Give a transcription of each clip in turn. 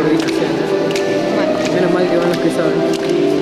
gorditos sean. Bueno. Menos mal que van los que saben.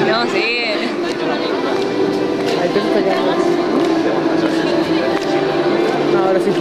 No, sí. Ahí te está quedando. No, ahora sí.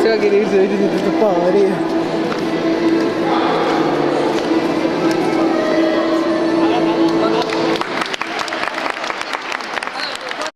Se va a querer irse de estos padres.